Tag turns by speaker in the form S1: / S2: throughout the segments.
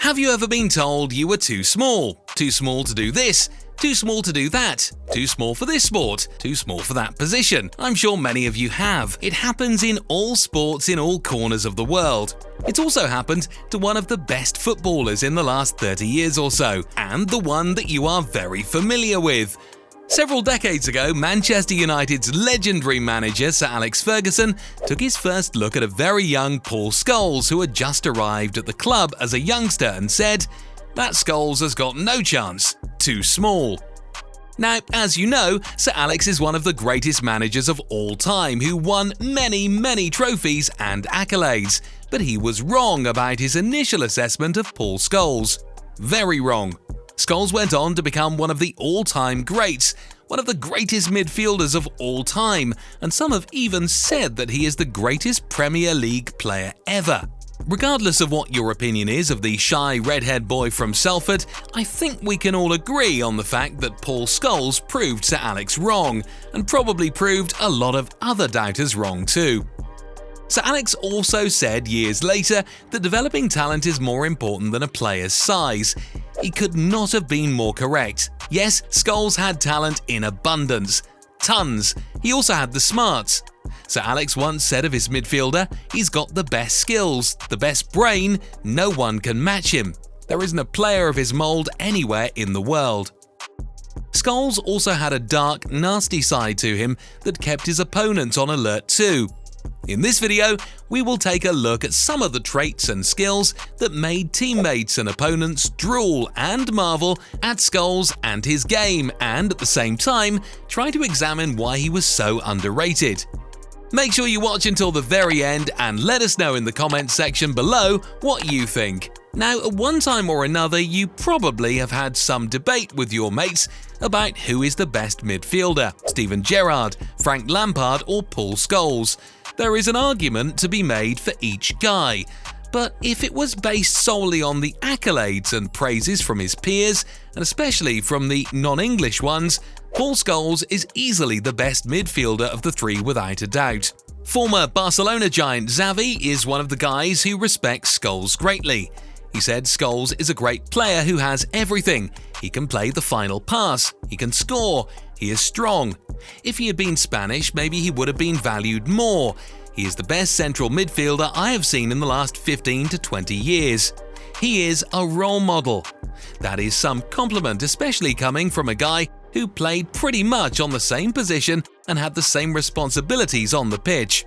S1: Have you ever been told you were too small? Too small to do this, too small to do that, too small for this sport, too small for that position? I'm sure many of you have. It happens in all sports in all corners of the world. It's also happened to one of the best footballers in the last 30 years or so, and the one that you are very familiar with. Several decades ago, Manchester United's legendary manager Sir Alex Ferguson took his first look at a very young Paul Scholes who had just arrived at the club as a youngster and said, "That Scholes has got no chance, too small." Now, as you know, Sir Alex is one of the greatest managers of all time who won many trophies and accolades, but he was wrong about his initial assessment of Paul Scholes. Very wrong. Scholes went on to become one of the all-time greats, one of the greatest midfielders of all time, and some have even said that he is the greatest Premier League player ever. Regardless of what your opinion is of the shy redhead boy from Salford, I think we can all agree on the fact that Paul Scholes proved Sir Alex wrong, and probably proved a lot of other doubters wrong too. Sir Alex also said years later that developing talent is more important than a player's size. He could not have been more correct. Yes, Scholes had talent in abundance. Tons. He also had the smarts. Sir Alex once said of his midfielder, "He's got the best skills, the best brain, no one can match him. There isn't a player of his mould anywhere in the world." Scholes also had a dark, nasty side to him that kept his opponents on alert too. In this video, we will take a look at some of the traits and skills that made teammates and opponents drool and marvel at Scholes and his game, and at the same time, try to examine why he was so underrated. Make sure you watch until the very end and let us know in the comments section below what you think. Now, at one time or another, you probably have had some debate with your mates about who is the best midfielder, Steven Gerrard, Frank Lampard or Paul Scholes. There is an argument to be made for each guy, but if it was based solely on the accolades and praises from his peers, and especially from the non-English ones, Paul Scholes is easily the best midfielder of the three without a doubt. Former Barcelona giant Xavi is one of the guys who respects Scholes greatly. He said Scholes is a great player who has everything. He can play the final pass, he can score, he is strong. If he had been Spanish, maybe he would have been valued more. He is the best central midfielder I have seen in the last 15 to 20 years. He is a role model. That is some compliment, especially coming from a guy who played pretty much on the same position and had the same responsibilities on the pitch.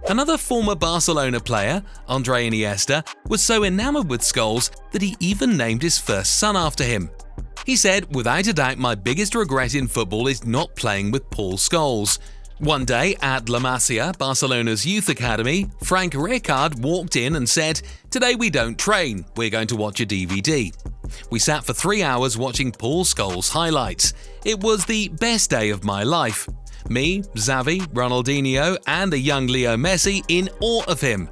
S1: Another former Barcelona player, Andre Iniesta, was so enamored with Scholes that he even named his first son after him. He said, "Without a doubt, my biggest regret in football is not playing with Paul Scholes." One day at La Masia, Barcelona's youth academy, Frank Rijkaard walked in and said, "Today we don't train, we're going to watch a DVD." We sat for 3 hours watching Paul Scholes highlights. It was the best day of my life. Me, Xavi, Ronaldinho and a young Leo Messi in awe of him.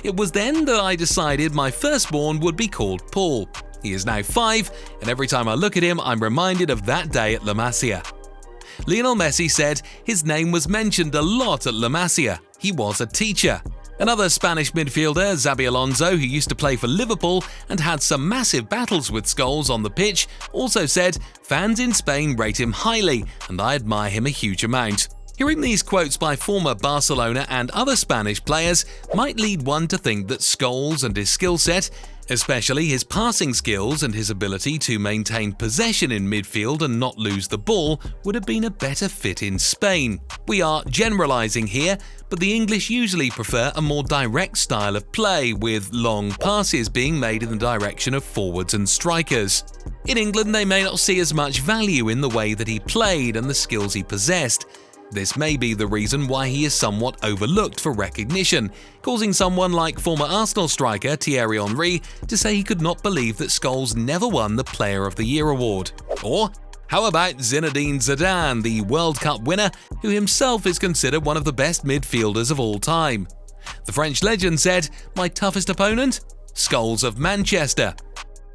S1: It was then that I decided my firstborn would be called Paul. He is now 5, and every time I look at him, I'm reminded of that day at La Masia. Lionel Messi said his name was mentioned a lot at La Masia. He was a teacher. Another Spanish midfielder, Xabi Alonso, who used to play for Liverpool and had some massive battles with Scholes on the pitch, also said, "Fans in Spain rate him highly, and I admire him a huge amount." Hearing these quotes by former Barcelona and other Spanish players might lead one to think that Scholes and his skill set, especially his passing skills and his ability to maintain possession in midfield and not lose the ball, would have been a better fit in Spain. We are generalising here, but the English usually prefer a more direct style of play, with long passes being made in the direction of forwards and strikers. In England, they may not see as much value in the way that he played and the skills he possessed. This may be the reason why he is somewhat overlooked for recognition, causing someone like former Arsenal striker Thierry Henry to say he could not believe that Scholes never won the Player of the Year award. Or how about Zinedine Zidane, the World Cup winner, who himself is considered one of the best midfielders of all time? The French legend said, "My toughest opponent? Scholes of Manchester.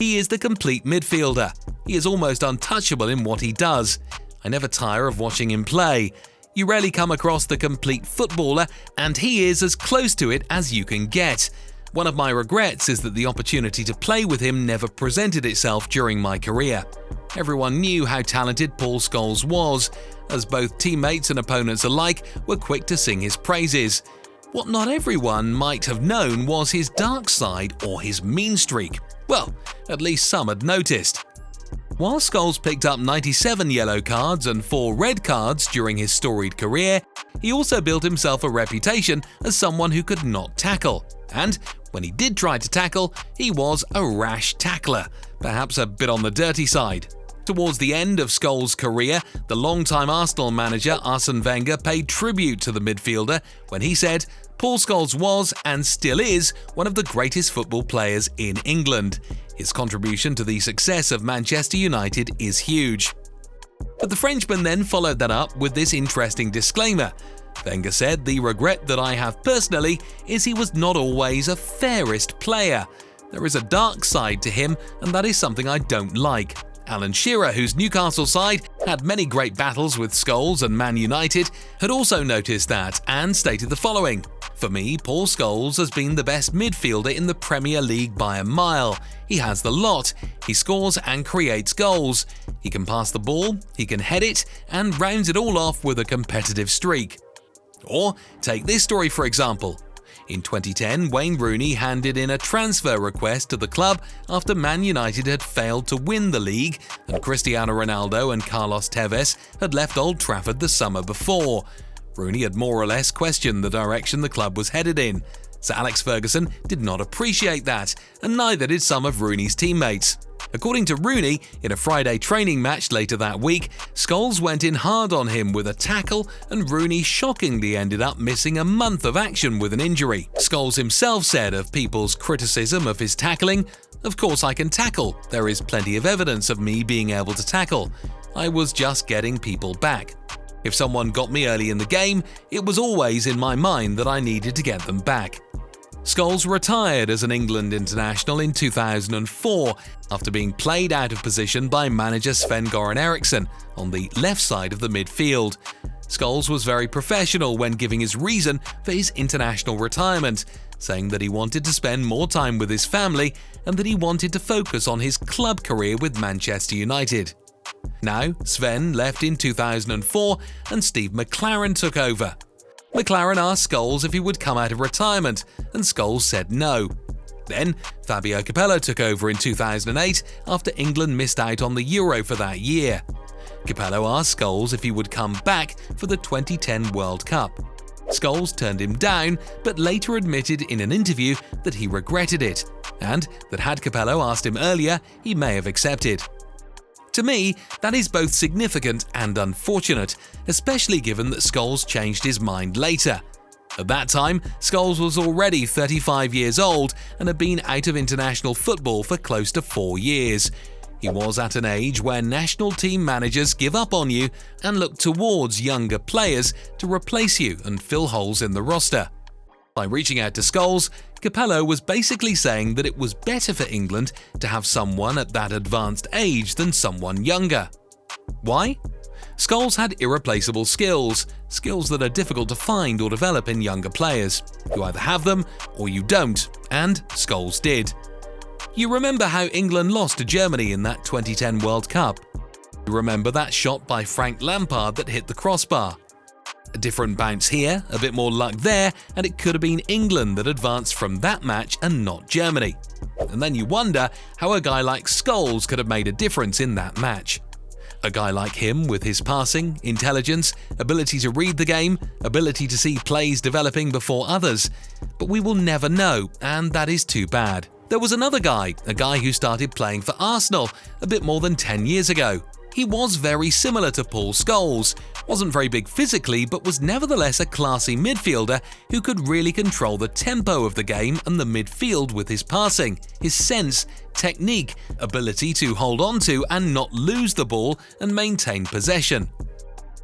S1: He is the complete midfielder. He is almost untouchable in what he does. I never tire of watching him play. You rarely come across the complete footballer, and he is as close to it as you can get. One of my regrets is that the opportunity to play with him never presented itself during my career. Everyone knew how talented Paul Scholes was, as both teammates and opponents alike were quick to sing his praises. What not everyone might have known was his dark side or his mean streak. Well, at least some had noticed. While Scholes picked up 97 yellow cards and 4 red cards during his storied career, he also built himself a reputation as someone who could not tackle. And when he did try to tackle, he was a rash tackler, perhaps a bit on the dirty side. Towards the end of Scholes' career, the longtime Arsenal manager Arsene Wenger paid tribute to the midfielder when he said, "Paul Scholes was, and still is, one of the greatest football players in England. His contribution to the success of Manchester United is huge." But the Frenchman then followed that up with this interesting disclaimer. Wenger said, "The regret that I have personally is he was not always a fairest player. There is a dark side to him, and that is something I don't like." Alan Shearer, whose Newcastle side had many great battles with Scholes and Man United, had also noticed that and stated the following: "For me, Paul Scholes has been the best midfielder in the Premier League by a mile. He has the lot. He scores and creates goals. He can pass the ball, he can head it, and rounds it all off with a competitive streak." Or take this story for example. In 2010, Wayne Rooney handed in a transfer request to the club after Man United had failed to win the league and Cristiano Ronaldo and Carlos Tevez had left Old Trafford the summer before. Rooney had more or less questioned the direction the club was headed in. Sir Alex Ferguson did not appreciate that, and neither did some of Rooney's teammates. According to Rooney, in a Friday training match later that week, Scholes went in hard on him with a tackle, and Rooney shockingly ended up missing a month of action with an injury. Scholes himself said of people's criticism of his tackling, "Of course I can tackle. There is plenty of evidence of me being able to tackle. I was just getting people back. If someone got me early in the game, it was always in my mind that I needed to get them back." Scholes retired as an England international in 2004 after being played out of position by manager Sven-Göran Eriksson on the left side of the midfield. Scholes was very professional when giving his reason for his international retirement, saying that he wanted to spend more time with his family and that he wanted to focus on his club career with Manchester United. Now, Sven left in 2004 and Steve McClaren took over. McClaren asked Scholes if he would come out of retirement, and Scholes said no. Then, Fabio Capello took over in 2008 after England missed out on the Euro for that year. Capello asked Scholes if he would come back for the 2010 World Cup. Scholes turned him down, but later admitted in an interview that he regretted it, and that had Capello asked him earlier, he may have accepted. To me, that is both significant and unfortunate, especially given that Scholes changed his mind later. At that time, Scholes was already 35 years old and had been out of international football for close to 4 years. He was at an age where national team managers give up on you and look towards younger players to replace you and fill holes in the roster. By reaching out to Scholes, Capello was basically saying that it was better for England to have someone at that advanced age than someone younger. Why? Scholes had irreplaceable skills that are difficult to find or develop in younger players. You either have them or you don't, and Scholes did. You remember how England lost to Germany in that 2010 World Cup. You remember that shot by Frank Lampard that hit the crossbar. A different bounce here, a bit more luck there, and it could have been England that advanced from that match and not Germany. And then you wonder how a guy like Scholes could have made a difference in that match. A guy like him with his passing, intelligence, ability to read the game, ability to see plays developing before others. But we will never know, and that is too bad. There was another guy, a guy who started playing for Arsenal a bit more than 10 years ago. He was very similar to Paul Scholes, wasn't very big physically but was nevertheless a classy midfielder who could really control the tempo of the game and the midfield with his passing, his sense, technique, ability to hold on to and not lose the ball and maintain possession.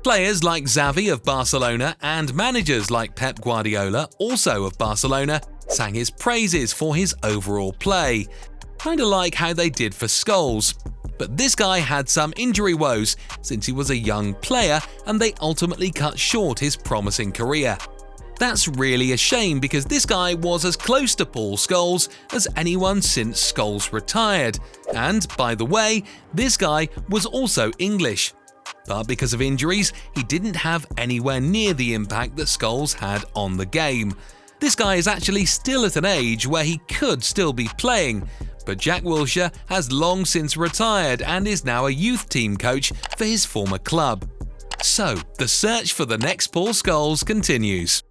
S1: Players like Xavi of Barcelona and managers like Pep Guardiola, also of Barcelona, sang his praises for his overall play, kinda like how they did for Scholes. But this guy had some injury woes since he was a young player and they ultimately cut short his promising career. That's really a shame because this guy was as close to Paul Scholes as anyone since Scholes retired. And, by the way, this guy was also English. But because of injuries, he didn't have anywhere near the impact that Scholes had on the game. This guy is actually still at an age where he could still be playing, but Jack Wilshere has long since retired and is now a youth team coach for his former club. So, the search for the next Paul Scholes continues.